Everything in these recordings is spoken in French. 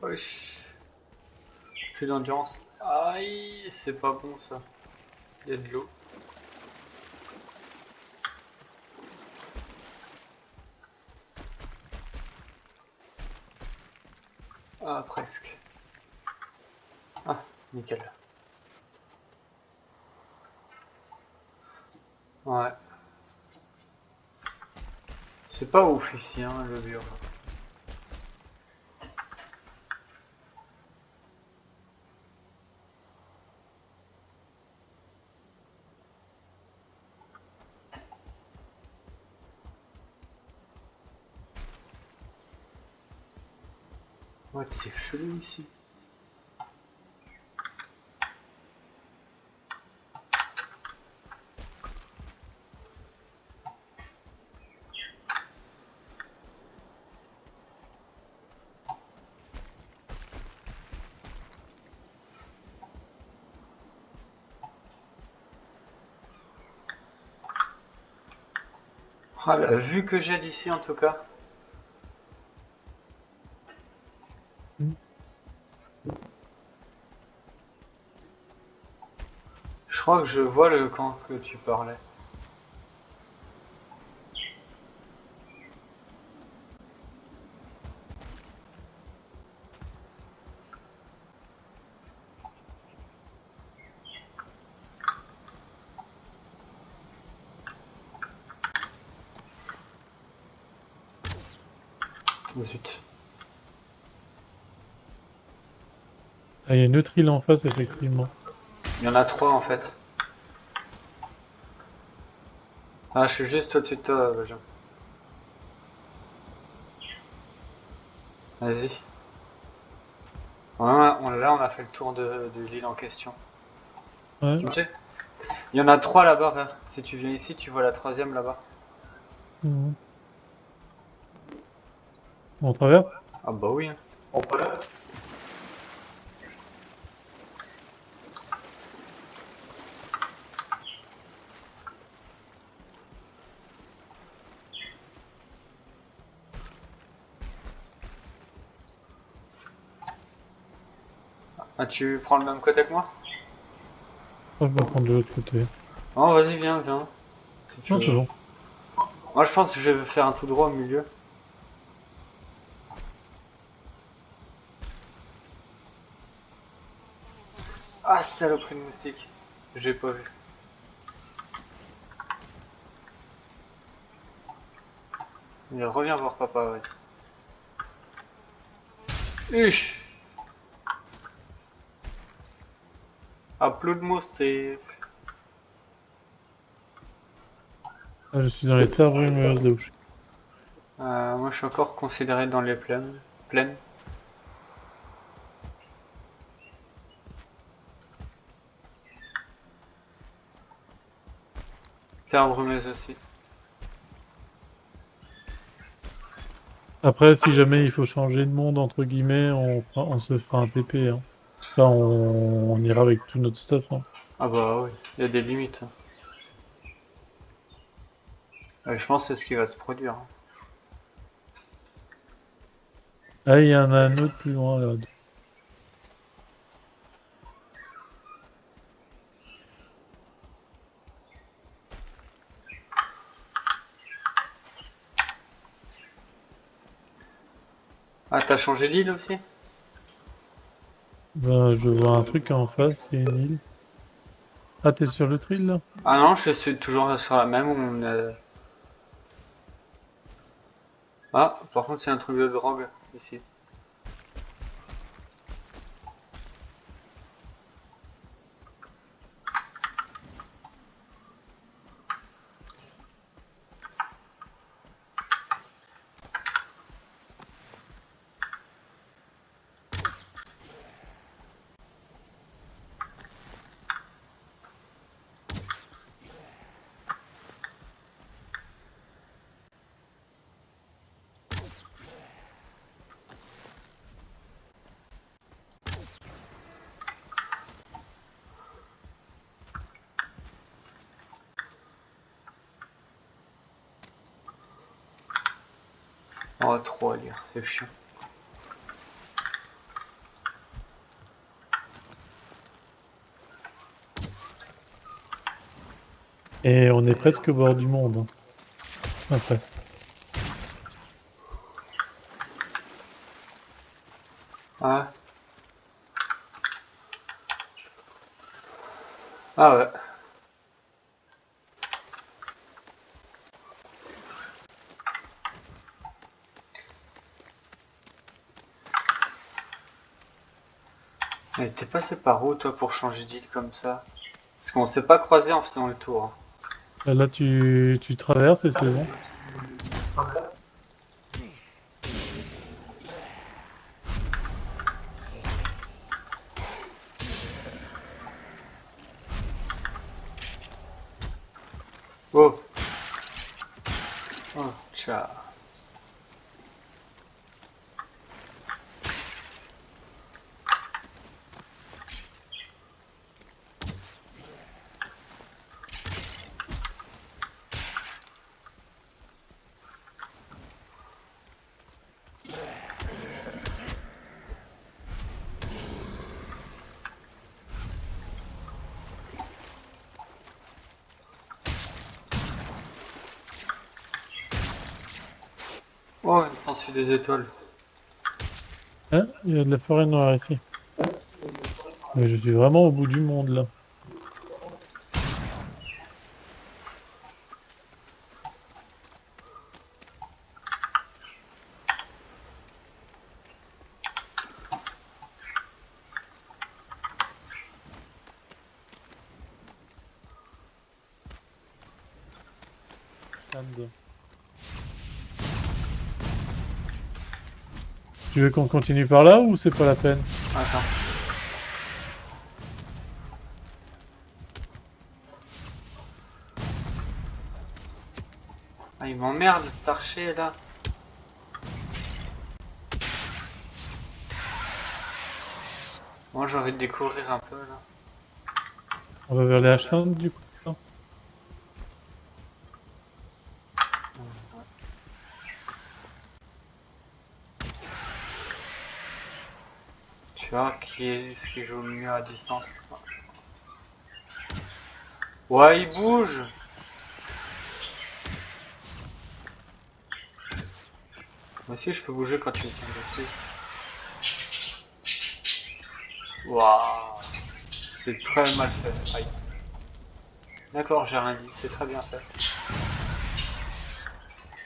Wesh. Plus d'endurance. Aïe, c'est pas bon ça. Il y a de l'eau. Ah, presque. Ah, nickel. Ouais. C'est pas ouf ici, hein, le bio. Ouais, c'est chelou ici. Ah, la vue que j'ai d'ici en tout cas. Je crois que je vois le camp que tu parlais. Zut. Ah, il y a une autre île en face, effectivement. Il y en a trois en fait. Ah, je suis juste au-dessus de toi, Benjamin. Vas-y. Là, on a fait le tour de l'île en question. Ouais. Tu me sais? Il y en a trois là-bas, frère. Si tu viens ici, tu vois la troisième là-bas. Mhm. On traverse? Ah bah oui, hein. Ah, tu prends le même côté que moi? Oh, je vais prendre de l'autre côté. Non, vas-y, viens, viens. Si tu Non, c'est veux. bon. Moi, je pense que je vais faire un tout droit au milieu. Ah, saloperie de moustique. J'ai pas vu. Il revient voir papa, vas-y. Huch! Ah, plus de moustique. Ah, je suis dans les terres brumeuses de Ouchy. Moi, je suis encore considéré dans les plaines. Plaines. Terre brumeuse aussi. Après, si jamais il faut changer de monde, entre guillemets, on se fera un TP, hein. Là, on ira avec tout notre stuff, hein. Ah bah oui, il y a des limites, hein. Je pense que c'est ce qui va se produire, hein. Ah, il y en a un autre plus loin, là. Ah, t'as changé d'île aussi? Ben, je vois un truc en face, il y a une île. Ah, t'es sur l'autre île, là? Ah non, je suis toujours sur la même. On a... Ah, par contre, c'est un truc de drogue ici. Oh, trop à lire, c'est chiant. Et on est presque au bord du monde. Hein. Enfin, presque. Ouais. Ah ouais. Mais t'es passé par où toi pour changer d'île comme ça? Parce qu'on s'est pas croisé en faisant le tour. Là, tu traverses et c'est bon. Oh. Oh, tcha. Oh, il s'ensuit des étoiles. Hein? Il y a de la forêt noire ici. Mais je suis vraiment au bout du monde là. Là-dedans. Tu veux qu'on continue par là ou c'est pas la peine? Attends. Ah, il m'emmerde cet archer là. Moi j'ai envie de découvrir un peu là. On va vers les Ashlands du coup. Non. Tu vois qui est ce qui joue le mieux à distance. Ouais, il bouge. Moi aussi je peux bouger quand tu me tiens dessus. Waouh. C'est très mal fait. Aïe. D'accord, j'ai rien dit. C'est très bien fait.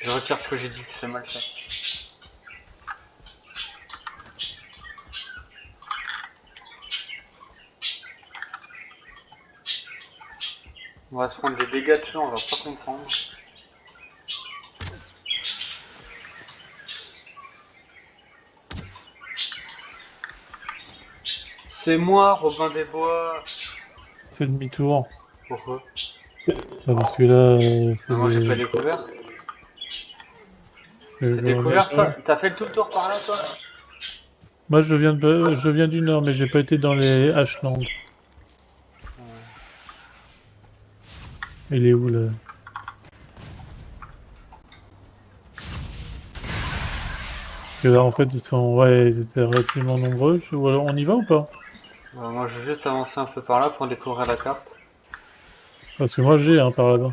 Je retire ce que j'ai dit, c'est mal fait. On va se prendre des dégâts dessus, on va pas comprendre. C'est moi, Robin des Bois. Fais demi-tour. Pourquoi? Ah, parce que là, c'est Ah, moi j'ai pas des... découvert. T'as je découvert remonte. toi? T'as fait tout le tour par là toi? Moi, je viens du nord, mais j'ai pas été dans les Ashlands. Il est où là? Parce que là, en fait, ils sont, ouais, ils étaient relativement nombreux. Ou alors, on y va ou pas? Moi je vais juste avancer un peu par là pour découvrir la carte. Parce que moi, j'ai un par là-bas.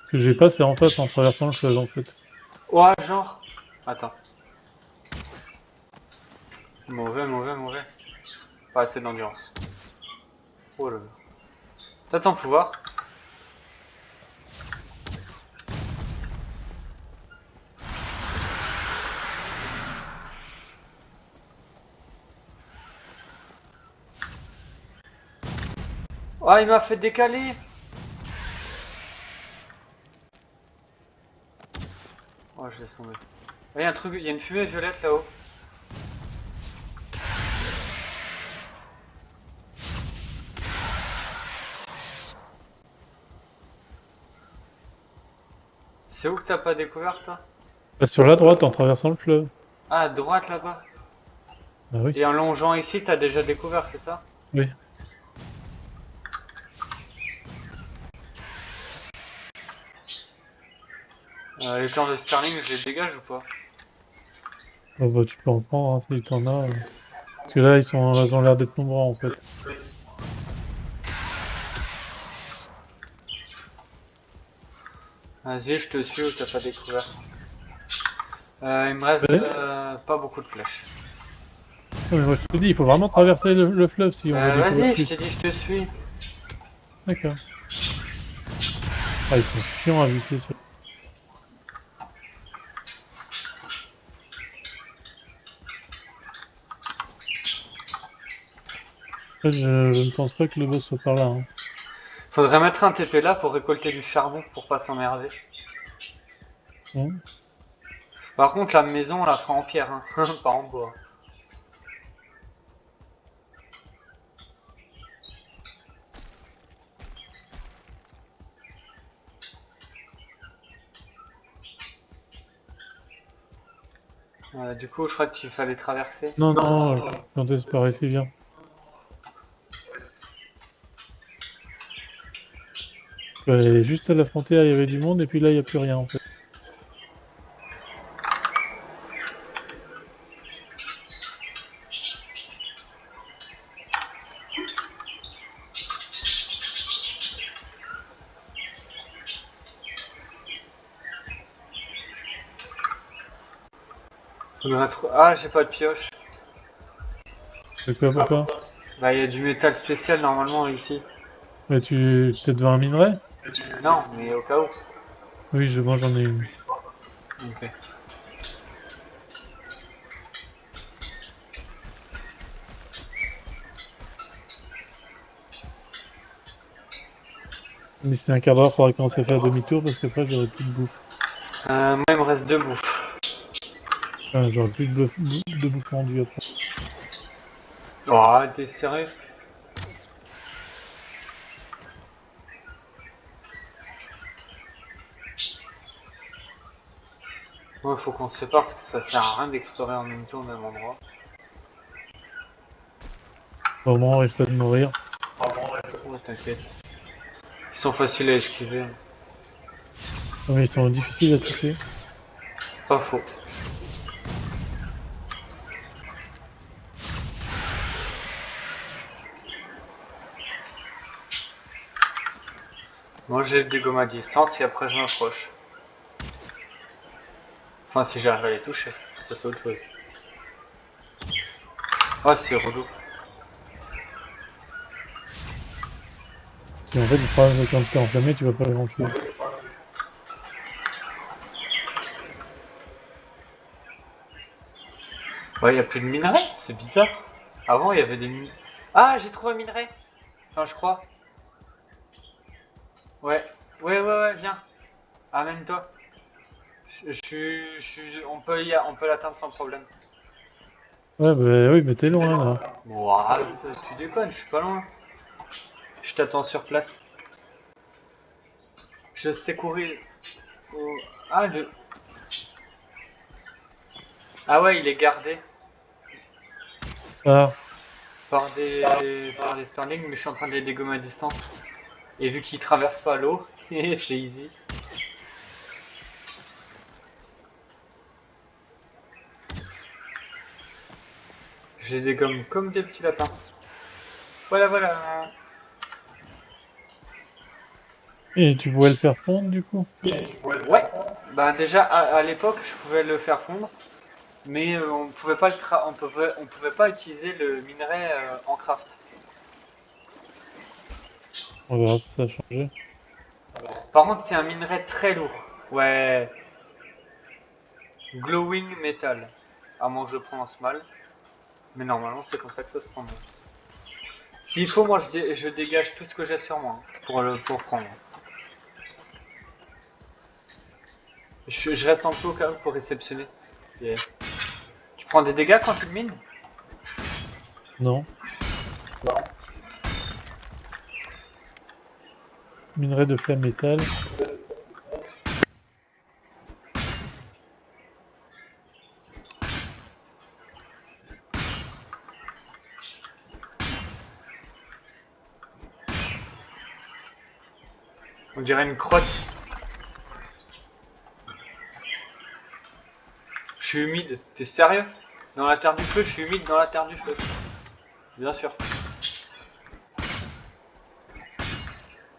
Ce que j'ai pas, c'est en face, en traversant le fleuve, en fait. Ouais, genre. Attends. Mauvais, mauvais, mauvais. Pas assez d'endurance. Oh là là. T'as ton pouvoir. Oh, il m'a fait décaler. Oh, je laisse tomber. Il y a un truc, il y a une fumée violette là-haut. C'est où que t'as pas découvert toi? Bah, sur la droite, en traversant le fleuve. Ah, à droite là-bas. Ah oui, Et en longeant ici, t'as déjà découvert, c'est ça? oui. Les corps de Sterling, je les dégage ou pas? Oh, bah, tu peux en prendre, hein, si t'en as. Parce que là, ils ont l'air d'être nombreux, en fait. Vas-y, je te suis ou t'as pas découvert. Il me reste Ouais. pas beaucoup de flèches. Non, mais moi je te dis, il faut vraiment traverser le fleuve si on veut découvrir Vas-y, je plus. t'ai dit, je te suis. D'accord. Ah, ils sont chiants à buter sur. En fait, je ne pense pas que le boss soit par là, hein. Faudrait mettre un TP là pour récolter du charbon pour pas s'emmerder. Hein. Par contre, la maison, on la fera en pierre, hein, pas en bois. Du coup, je crois qu'il fallait traverser. Non, non, quand est-ce par ici, viens. Ouais, juste à la frontière, il y avait du monde, et puis là, il n'y a plus rien, en fait. Ah, j'ai pas de pioche. De quoi, pourquoi? Bah, il y a du métal spécial normalement ici. Mais t'es devant un minerai? Non, mais au cas où. Oui, moi j'en ai une. Ok. D'ici un quart d'heure, il faudra commencer à faire demi-tour, parce qu'après, j'aurai plus de bouffe. Moi, il me reste 2 bouffes. Enfin, j'aurai plus de bouffe rendue après. Oh, t'es sérieux? Ouais, faut qu'on se sépare parce que ça sert à rien d'explorer en même temps au même endroit. Au moment, on risque pas de mourir. Ouais, t'inquiète. Ils sont faciles à esquiver. Non, mais ils sont difficiles à toucher. Pas faux. Moi, j'ai des gommes à distance et après, je m'approche. Enfin, si j'arrive à les toucher. Ça, c'est autre chose. Ah, c'est relou. Parce qu'en fait, le problème, c'est que quand t'es enflammé, tu vas pas grand-chose. Ouais, y a plus de minerais, c'est bizarre. Avant, il y avait des minerais. Ah, j'ai trouvé un minerai. Enfin, je crois. Ouais. Ouais, viens. Amène-toi. On peut l'atteindre sans problème. Ouais, bah oui, mais t'es loin, là. Ouah, tu déconnes, je suis pas loin. Je t'attends sur place. Je sais courir. au- Ah, ah ouais, il est gardé Ah, par des Sterling, mais je suis en train de les dégommer à distance. Et vu qu'il traverse pas l'eau, c'est easy. Je les dégomme comme des petits lapins. Voilà. et tu pouvais le faire fondre, du coup? Ouais. Bah déjà à l'époque, je pouvais le faire fondre, mais on pouvait pas on pouvait pas utiliser le minerai en craft. On verra si ça a changé. Par contre, c'est un minerai très lourd. Ouais, glowing metal. À moins que je prononce mal, mais normalement c'est comme ça que ça se prononce. S'il faut, moi je dégage tout ce que j'ai sur moi pour prendre. Je reste en dessous au cas où pour réceptionner. Yes. Tu prends des dégâts quand tu le mines? Non. Minerai de flamme métal. On dirait une crotte. Je suis humide. T'es sérieux? Dans la terre du feu, je suis humide dans la terre du feu. Bien sûr.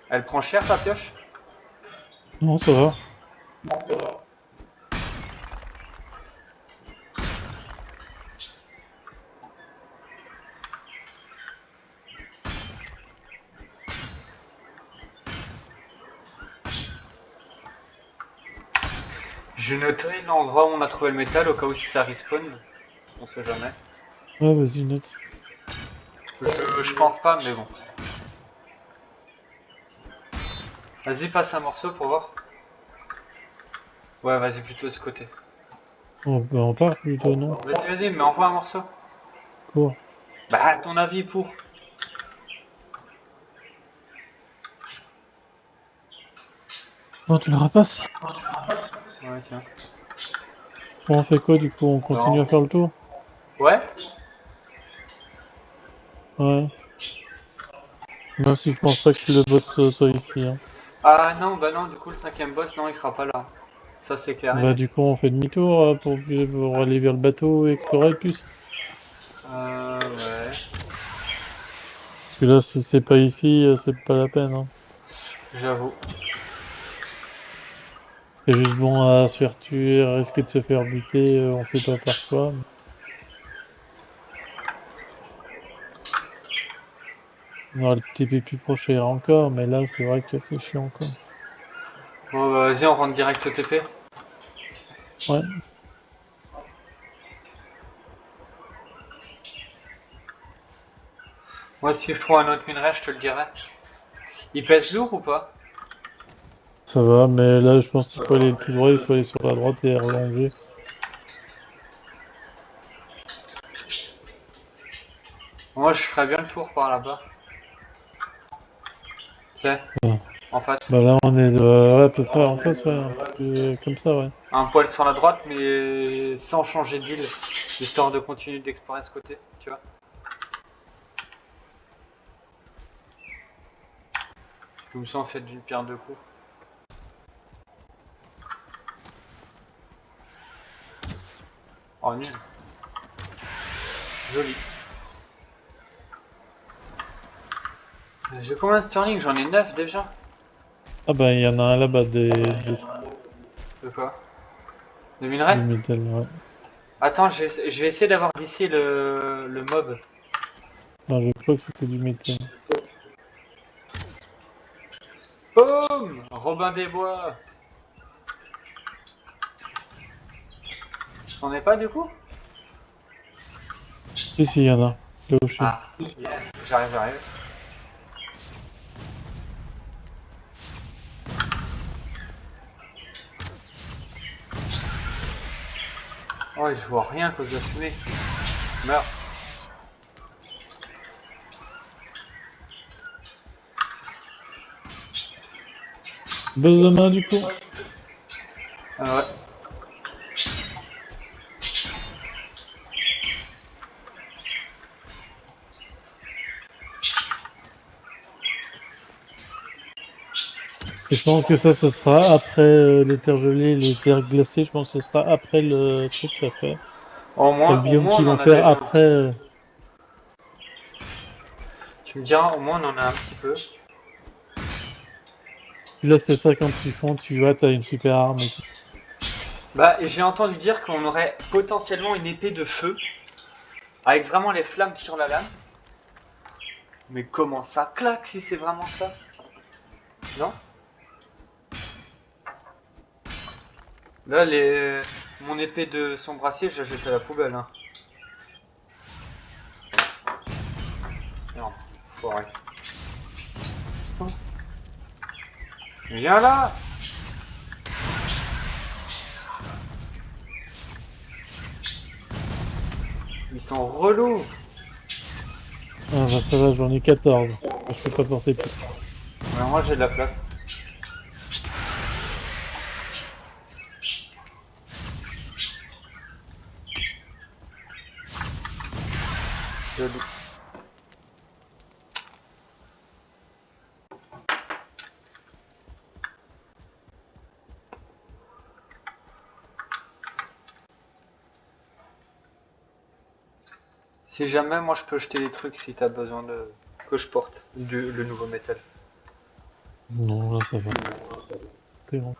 Elle prend cher ta pioche? Non, ça va. Je noterai l'endroit où on a trouvé le métal au cas où si ça respawn. On sait jamais. Ouais, vas-y, note. Je pense pas, mais bon. Vas-y, passe un morceau pour voir. Ouais, vas-y, plutôt de ce côté. On part plutôt, non? Vas-y, vas-y, mais envoie un morceau. Cours. Bah, à ton avis pour. Non, tu le rapasses. Ouais, tiens. Bon, on fait quoi du coup? On continue Non. à faire le tour? Ouais. Ouais. Même si je pense pas que le boss soit ici, hein. Ah non, bah non, du coup, le cinquième boss, non, il sera pas là. Ça, c'est clair et Bah, net. du coup, on fait demi-tour pour aller vers le bateau et explorer plus. Ouais. Parce que là, si c'est pas ici, c'est pas la peine, hein. J'avoue. C'est juste bon à se faire tuer, à risquer de se faire buter, on sait pas par quoi. On aura le TP plus proche et encore, mais là, c'est vrai que c'est chiant, quoi. Bon, bah, vas-y, on rentre direct au TP. Ouais. Moi, si je trouve un autre minerai, je te le dirai. Il pèse lourd ou pas? Ça va, mais là, je pense qu'il faut aller tout droit, il faut aller sur la droite et rallonger. Moi, je ferais bien le tour par là-bas. Tiens, Ah. en face. Bah là, on est ouais, à peu près en face, ouais, un peu comme ça, ouais. Un poil sur la droite, mais sans changer d'île, histoire de continuer d'explorer ce côté, tu vois. Comme ça, on fait d'une pierre deux coups. Oh, nul. Joli. J'ai combien de sterling? J'en ai 9 déjà. Ah bah, il y en a un là-bas, De quoi? De du minerais? métal, ouais. Attends, je vais essayer d'avoir d'ici le mob. Non, je crois que c'était du métal. Boum! Robin des Bois. T'en es pas du coup? Si, si, il y en a. Là où je suis. Ah, yeah. J'arrive. Oh, je vois rien à cause de la fumée. Meurs. Boss de main, du coup. Ah ouais. Et je pense que ça sera après les terres gelées, les terres glacées. Je pense que ce sera après le truc que t'as fait. Au Ce sera le moins, au biome moins qu'ils on vont en a faire déjà un après. petit peu. Tu me diras, au moins on en a un petit peu. Là, c'est ça, quand tu fonds, tu vois, t'as une super arme et tout. Bah, et j'ai entendu dire qu'on aurait potentiellement une épée de feu, avec vraiment les flammes sur la lame. Mais comment ça claque si c'est vraiment ça? Non? Là, mon épée de son brassier, je la jette à la poubelle. Hein. Non, foiré. Viens là! Ils sont relous! Ah bah ça va, j'en ai 14. Je peux pas porter plus. Ouais, moi j'ai de la place. Joli. Si jamais, moi je peux jeter des trucs si t'as besoin de que je porte le nouveau métal. Non, là ça va. C'est bon.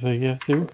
Fais gaffe, t'es où?